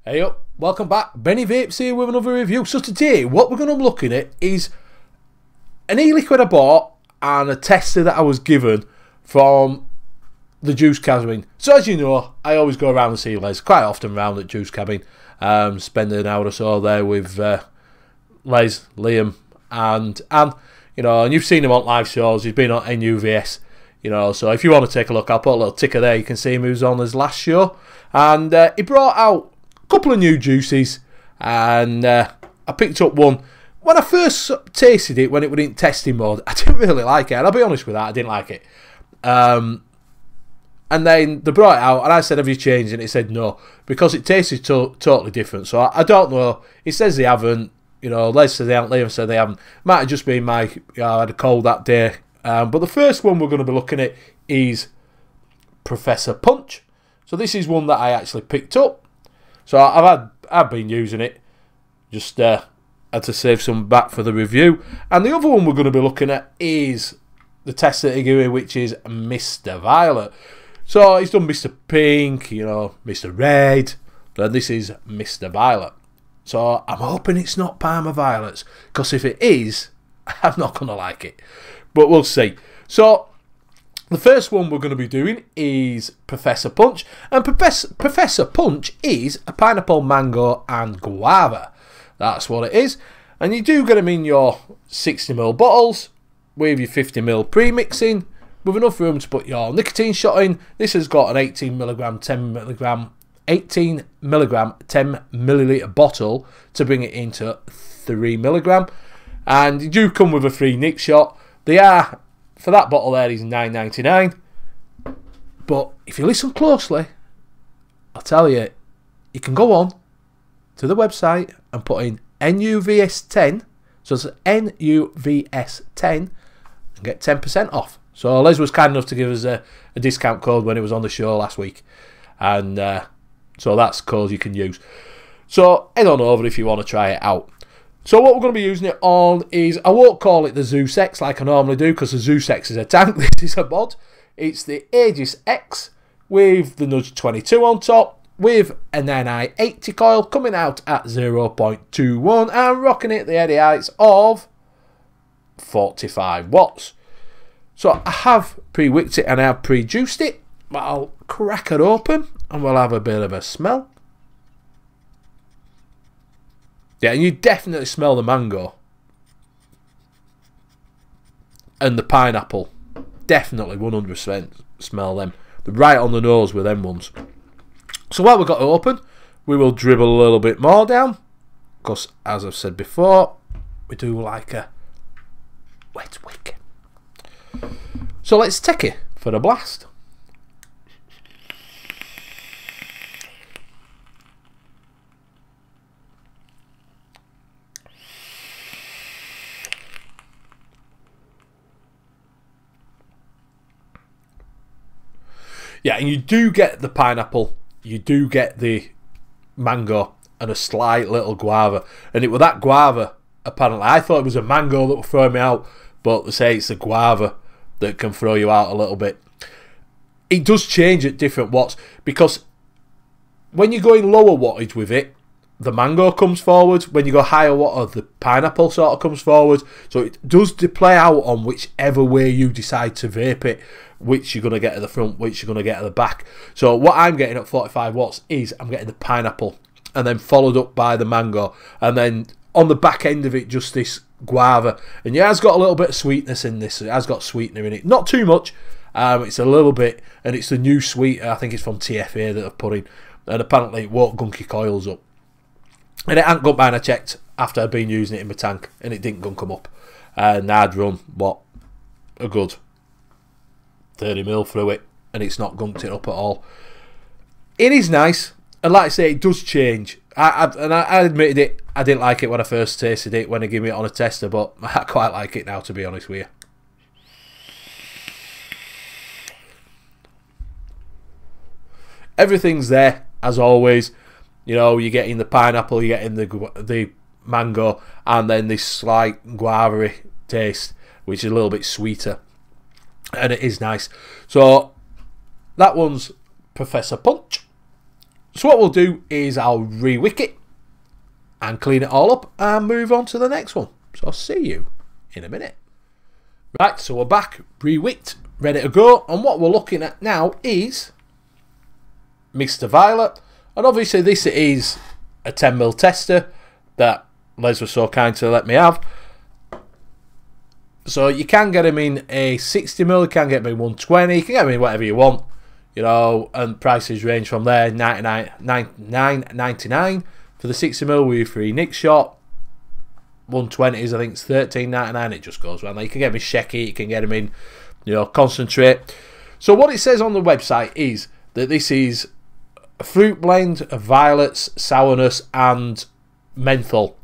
Hey up, welcome back. Benny Vapes here with another review. So today, what we're going to be looking at is an e-liquid I bought and a tester that I was given from the juice cabin. So as you know, I always go around and see Les, quite often around at juice cabin. Spend an hour or so there with Les, Liam, and you know, and you've seen him on live shows. He's been on NUVS. You know, so if you want to take a look, I'll put a little ticker there. You can see him who's on his last show, and he brought out couple of new juices, and I picked up one. When I first tasted it, when it was in testing mode, I didn't really like it, and I'll be honest with that, I didn't like it. And then they brought it out, and I said, have you changed? And it said no, because it tasted totally different. So I don't know. It says they haven't. You know, Les said they haven't, Liam said they haven't. Might have just been my, I had a cold that day. But the first one we're going to be looking at is Professor Punch. So this is one that I actually picked up. So I've been using it, just had to save some back for the review. And the other one we're going to be looking at is the test that he gave me, which is Mr. Violet. So he's done Mr. Pink, you know, Mr. Red, and this is Mr. Violet. So I'm hoping it's not Parma Violets, because if it is, I'm not going to like it. But we'll see. So the first one we're going to be doing is Professor Punch. And Professor Punch is a pineapple, mango and guava. That's what it is. And you do get them in your 60ml bottles with your 50ml pre-mixing, with enough room to put your nicotine shot in. This has got an 18mg, 10ml bottle to bring it into 3mg. And you do come with a free nic shot. They are, for that bottle there, is $9.99. But if you listen closely, I'll tell you, you can go on to the website and put in NUVS10, so it's NUVS10, and get 10% off. So Les was kind enough to give us a discount code when it was on the show last week, and so that's code you can use. So head on over if you want to try it out. So what we're going to be using it on is, I won't call it the Zeus X like I normally do, because the Zeus X is a tank. This is a mod. It's the Aegis X with the Nudge 22 on top, with an NI80 coil coming out at 0.21 and rocking it the eddy heights of 45 watts. So I have pre-wicked it and I have pre-juiced it, but I'll crack it open and we'll have a bit of a smell. Yeah, and you definitely smell the mango and the pineapple. Definitely 100% smell them. They're right on the nose with them ones. So while we've got it open, we will dribble a little bit more down, because as I've said before, we do like a wet wick. So let's take it for a blast. Yeah, and you do get the pineapple, you do get the mango, and a slight little guava. And it was that guava, apparently. I thought it was a mango that would throw me out, but they say it's a guava that can throw you out a little bit. It does change at different watts, because when you go in lower wattage with it, the mango comes forward. When you go higher wattage, the pineapple sort of comes forward. So it does play out on whichever way you decide to vape it, which you're going to get at the front, which you're going to get at the back. So what I'm getting at 45 watts is I'm getting the pineapple, and then followed up by the mango, and then on the back end of it just this guava. And yeah, it's got a little bit of sweetness in this. It has got sweetener in it, not too much. It's a little bit, and it's the new sweetener. I think it's from TFA that I've put in, and apparently it won't gunk your coils up. And it hadn't gone by, and I checked after I'd been using it in my tank, and it didn't gunk them up. And I'd run, what, a good 30ml through it, and it's not gunked it up at all. It is nice, and like I say, it does change. I admitted it, I didn't like it when I first tasted it, when they gave me it on a tester, but I quite like it now, to be honest with you. Everything's there, as always. You know, you're getting the pineapple, you're getting the mango, and then this slight guava taste, which is a little bit sweeter. And it is nice. So that one's Professor Punch. So what we'll do is I'll re-wick it and clean it all up and move on to the next one. So I'll see you in a minute. Right, so we're back, re-wicked, ready to go. And what we're looking at now is Mr. Violet. And obviously this is a 10mm tester that Les was so kind to let me have. So you can get them in a 60mm, you can get them in 120, you can get them in whatever you want. You know, and prices range from there, $9.99 for the 60mm with your free nick shot. 120s, I think it's $13.99. It just goes around. You can get them in Shecky, you can get them in, you know, concentrate. So what it says on the website is that this is a fruit blend of violets, sourness, and menthol.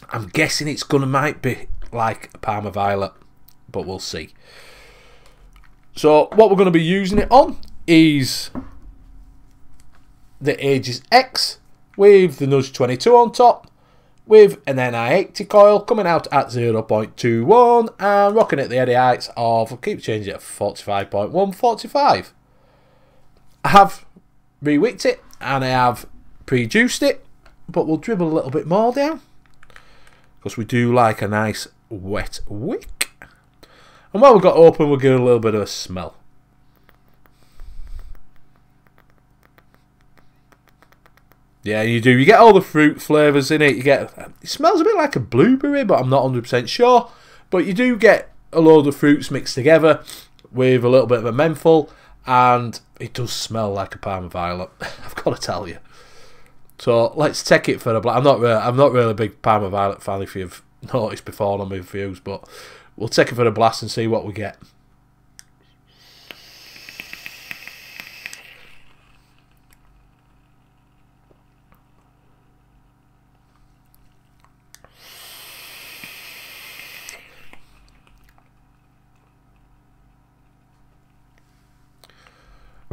I'm guessing it's gonna might be like a Parma Violet, but we'll see. So what we're going to be using it on is the Aegis X with the Nudge 22 on top, with an NI80 coil coming out at 0.21 and rocking at the eddy heights of, I'll keep changing it, 45.1, 45. I have re-wicked it and I have pre-juiced it, but we'll dribble a little bit more down because we do like a nice wet wick. And while we've got open, we'll give it a little bit of a smell. Yeah, you do. You get all the fruit flavours in it. You get, it smells a bit like a blueberry, but I'm not 100% sure. But you do get a load of fruits mixed together with a little bit of a menthol, and it does smell like a Parma Violet. I've got to tell you. So let's take it for a blast. I'm not really a big Parma Violet fan, if you've noticed before on my reviews, but we'll take it for a blast and see what we get.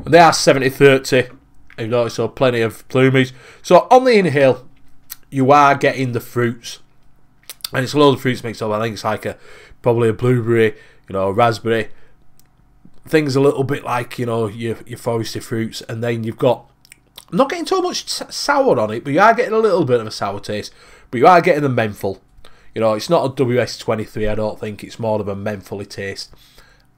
And they are 70-30. You've noticed, so plenty of plumage. So on the inhale, you are getting the fruits. And it's a load of fruits mixed up. I think it's like probably a blueberry, you know, a raspberry. Things a little bit like, you know, your foresty fruits. And then you've got, I'm not getting too much sour on it, but you are getting a little bit of a sour taste. But you are getting the menthol. You know, it's not a WS23, I don't think. It's more of a mentholy taste.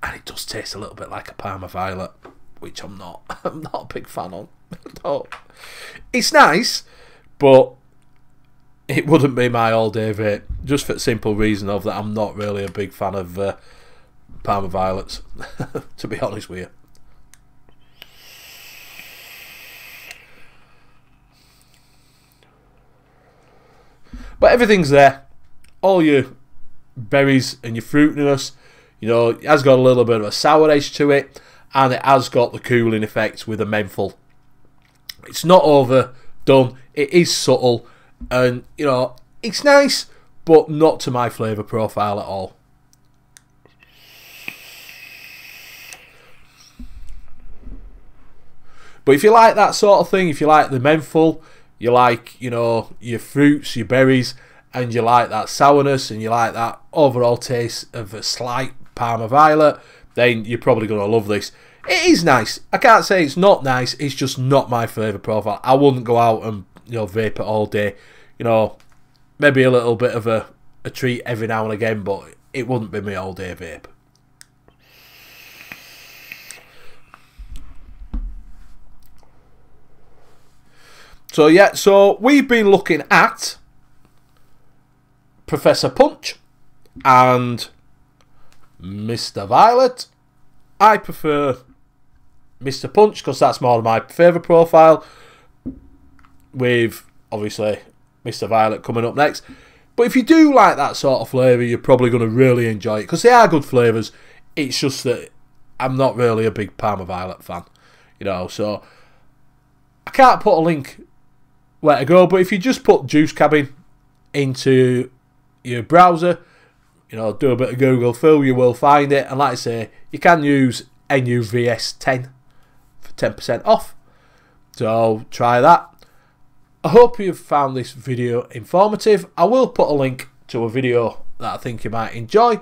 And it does taste a little bit like a Parma Violet, which I'm not a big fan on. No. It's nice, but it wouldn't be my all-day vape, just for the simple reason of that I'm not really a big fan of Parma Violets, to be honest with you. But everything's there. All your berries and your fruitiness, you know, it has got a little bit of a sour edge to it, and it has got the cooling effect with a menthol. It's not overdone, it is subtle, and, you know, it's nice, but not to my flavour profile at all. But if you like that sort of thing, if you like the menthol, you like, you know, your fruits, your berries, and you like that sourness, and you like that overall taste of a slight Parma Violet, then you're probably going to love this. It is nice. I can't say it's not nice. It's just not my flavour profile. I wouldn't go out and, you know, vape it all day. You know, maybe a little bit of a treat every now and again, but it wouldn't be my all day vape. So yeah, so we've been looking at Professor Punch and Mr. Violet. I prefer Mr. Punch because that's more of my favourite profile, with obviously Mr. Violet coming up next. But if you do like that sort of flavour, you're probably going to really enjoy it because they are good flavours. It's just that I'm not really a big Parma Violet fan, you know, so I can't put a link where to go, but if you just put Juice Cabin into your browser, you know, do a bit of Google Phil, you will find it. And like I say, you can use NUVS10 for 10% off. So try that. I hope you've found this video informative. I will put a link to a video that I think you might enjoy.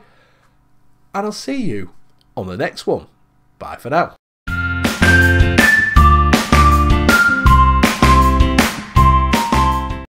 And I'll see you on the next one. Bye for now.